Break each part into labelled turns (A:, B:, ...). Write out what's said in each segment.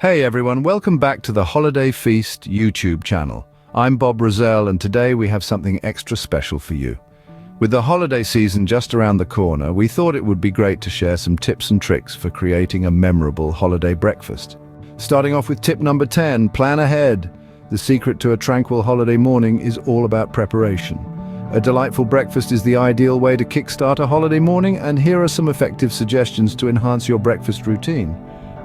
A: Hey everyone, welcome back to the Holiday Feast YouTube channel. I'm Bob Roselle and today we have something extra special for you. With the holiday season just around the corner, we thought it would be great to share some tips and tricks for creating a memorable holiday breakfast. Starting off with tip number 10, plan ahead. The secret to a tranquil holiday morning is all about preparation. A delightful breakfast is the ideal way to kickstart a holiday morning, and here are some effective suggestions to enhance your breakfast routine.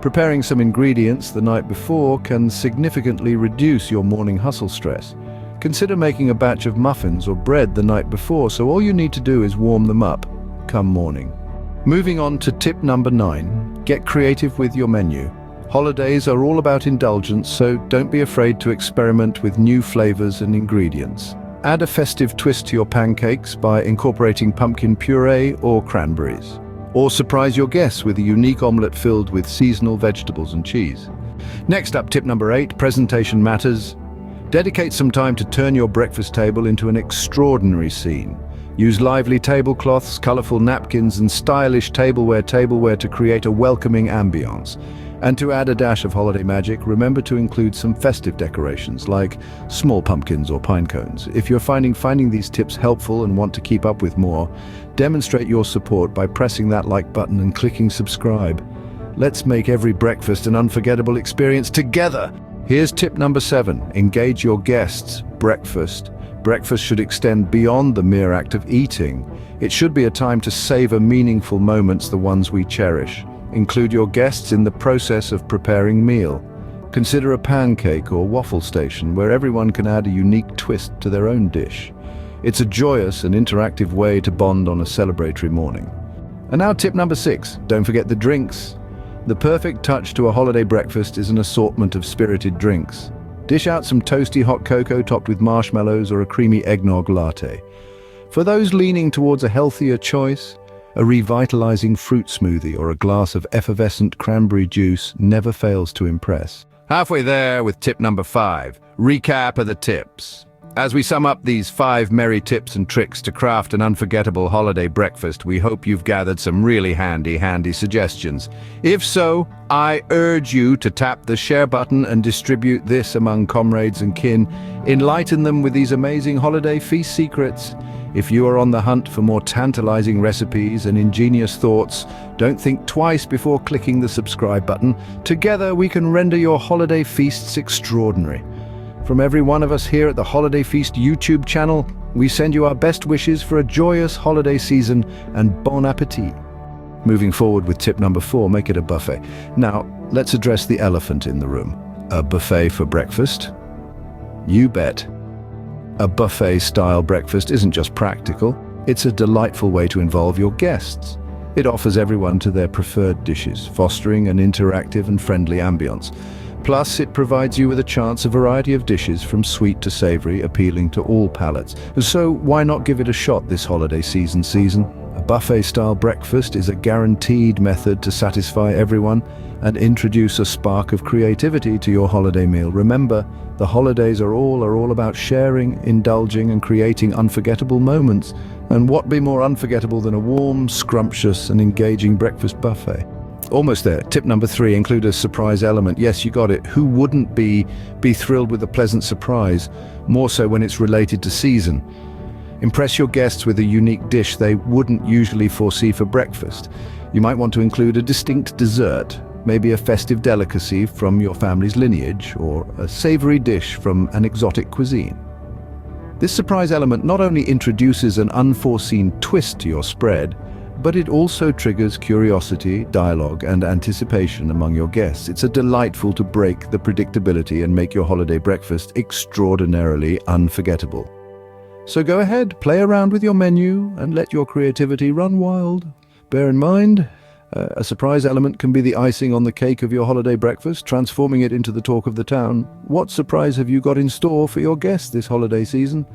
A: Preparing some ingredients the night before can significantly reduce your morning hustle stress. Consider making a batch of muffins or bread the night before, so all you need to do is warm them up come morning. Moving on to tip number 9, get creative with your menu. Holidays are all about indulgence, so don't be afraid to experiment with new flavors and ingredients. Add a festive twist to your pancakes by incorporating pumpkin puree or cranberries. Or surprise your guests with a unique omelette filled with seasonal vegetables and cheese. Next up, tip number 8, presentation matters. Dedicate some time to turn your breakfast table into an extraordinary scene. Use lively tablecloths, colorful napkins, and stylish tableware to create a welcoming ambiance. And to add a dash of holiday magic, remember to include some festive decorations like small pumpkins or pine cones. If you're finding these tips helpful and want to keep up with more, demonstrate your support by pressing that like button and clicking subscribe. Let's make every breakfast an unforgettable experience together. Here's tip number 7, engage your guests. Breakfast should extend beyond the mere act of eating. It should be a time to savor meaningful moments, the ones we cherish. Include your guests in the process of preparing meal. Consider a pancake or waffle station where everyone can add a unique twist to their own dish. It's a joyous and interactive way to bond on a celebratory morning. And now tip number 6, don't forget the drinks. The perfect touch to a holiday breakfast is an assortment of spirited drinks. Dish out some toasty hot cocoa topped with marshmallows or a creamy eggnog latte. For those leaning towards a healthier choice, a revitalizing fruit smoothie or a glass of effervescent cranberry juice never fails to impress. Halfway there with tip number 5, recap of the tips. As we sum up these 5 merry tips and tricks to craft an unforgettable holiday breakfast, we hope you've gathered some really handy suggestions. If so, I urge you to tap the share button and distribute this among comrades and kin. Enlighten them with these amazing holiday feast secrets. If you are on the hunt for more tantalizing recipes and ingenious thoughts, don't think twice before clicking the subscribe button. Together we can render your holiday feasts extraordinary. From every one of us here at the Holiday Feast YouTube channel, we send you our best wishes for a joyous holiday season and bon appetit. Moving forward with tip number 4, make it a buffet. Now, let's address the elephant in the room. A buffet for breakfast? You bet. A buffet-style breakfast isn't just practical, it's a delightful way to involve your guests. It offers everyone to their preferred dishes, fostering an interactive and friendly ambience. Plus, it provides you with a chance, a variety of dishes from sweet to savory, appealing to all palates. So why not give it a shot this holiday season? A buffet-style breakfast is a guaranteed method to satisfy everyone and introduce a spark of creativity to your holiday meal. Remember, the holidays are all about sharing, indulging, and creating unforgettable moments. And what be more unforgettable than a warm, scrumptious, and engaging breakfast buffet? Almost there. Tip number 3, include a surprise element. Yes, you got it. Who wouldn't be thrilled with a pleasant surprise, more so when it's related to season? Impress your guests with a unique dish they wouldn't usually foresee for breakfast. You might want to include a distinct dessert, maybe a festive delicacy from your family's lineage, or a savory dish from an exotic cuisine. This surprise element not only introduces an unforeseen twist to your spread, but it also triggers curiosity, dialogue, and anticipation among your guests. It's delightful to break the predictability and make your holiday breakfast extraordinarily unforgettable. So go ahead, play around with your menu, and let your creativity run wild. Bear in mind, a surprise element can be the icing on the cake of your holiday breakfast, transforming it into the talk of the town. What surprise have you got in store for your guests this holiday season?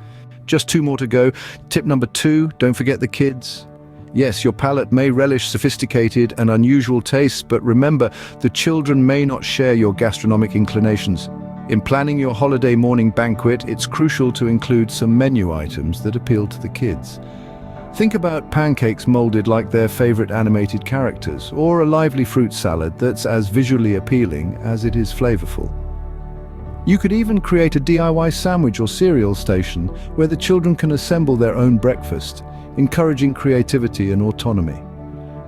A: Just 2 more to go. Tip number 2, don't forget the kids. Yes, your palate may relish sophisticated and unusual tastes, but remember, the children may not share your gastronomic inclinations. In planning your holiday morning banquet, it's crucial to include some menu items that appeal to the kids. Think about pancakes molded like their favorite animated characters, or a lively fruit salad that's as visually appealing as it is flavorful. You could even create a DIY sandwich or cereal station where the children can assemble their own breakfast, encouraging creativity and autonomy.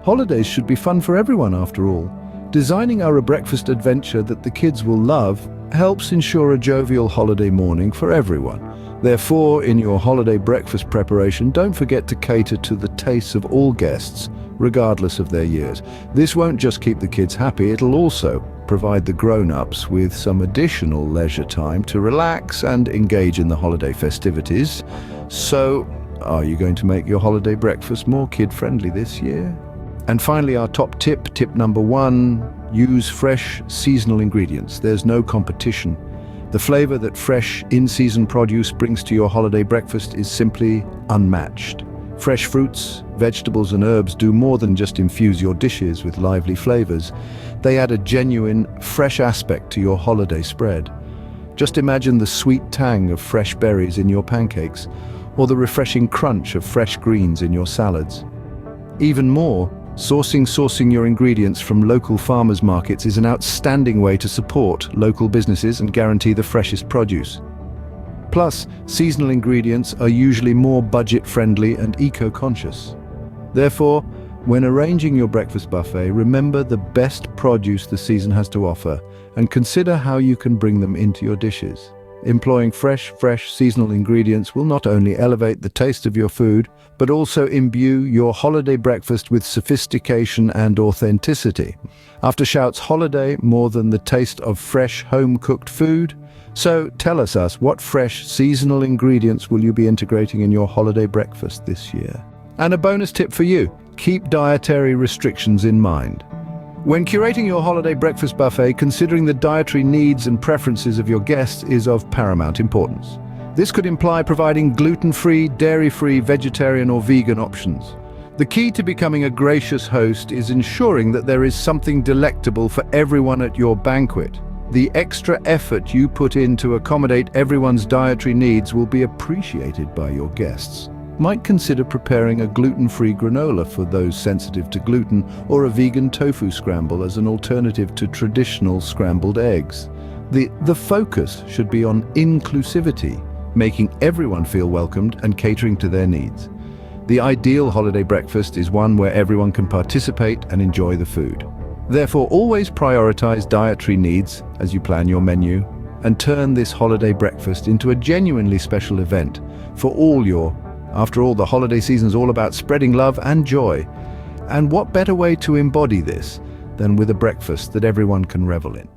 A: Holidays should be fun for everyone after all. Designing a breakfast adventure that the kids will love helps ensure a jovial holiday morning for everyone. Therefore, in your holiday breakfast preparation, don't forget to cater to the tastes of all guests, regardless of their years. This won't just keep the kids happy, it'll also provide the grown-ups with some additional leisure time to relax and engage in the holiday festivities. So, are you going to make your holiday breakfast more kid-friendly this year? And finally, our top tip number 1, use fresh, seasonal ingredients. There's no competition. The flavor that fresh, in-season produce brings to your holiday breakfast is simply unmatched. Fresh fruits, vegetables and herbs do more than just infuse your dishes with lively flavors. They add a genuine, fresh aspect to your holiday spread. Just imagine the sweet tang of fresh berries in your pancakes, or the refreshing crunch of fresh greens in your salads. Even more, sourcing your ingredients from local farmers markets is an outstanding way to support local businesses and guarantee the freshest produce. Plus, seasonal ingredients are usually more budget-friendly and eco-conscious. Therefore, when arranging your breakfast buffet, remember the best produce the season has to offer and consider how you can bring them into your dishes. Employing fresh seasonal ingredients will not only elevate the taste of your food, but also imbue your holiday breakfast with sophistication and authenticity. After shouts holiday more than the taste of fresh home-cooked food? So tell us what fresh seasonal ingredients will you be integrating in your holiday breakfast this year? And a bonus tip for you, keep dietary restrictions in mind. When curating your holiday breakfast buffet, considering the dietary needs and preferences of your guests is of paramount importance. This could imply providing gluten-free, dairy-free, vegetarian or vegan options. The key to becoming a gracious host is ensuring that there is something delectable for everyone at your banquet. The extra effort you put in to accommodate everyone's dietary needs will be appreciated by your guests. Might consider preparing a gluten-free granola for those sensitive to gluten, or a vegan tofu scramble as an alternative to traditional scrambled eggs. The focus should be on inclusivity, making everyone feel welcomed and catering to their needs. The ideal holiday breakfast is one where everyone can participate and enjoy the food. Therefore, always prioritize dietary needs as you plan your menu, and turn this holiday breakfast into a genuinely special event for After all, the holiday season is all about spreading love and joy. And what better way to embody this than with a breakfast that everyone can revel in?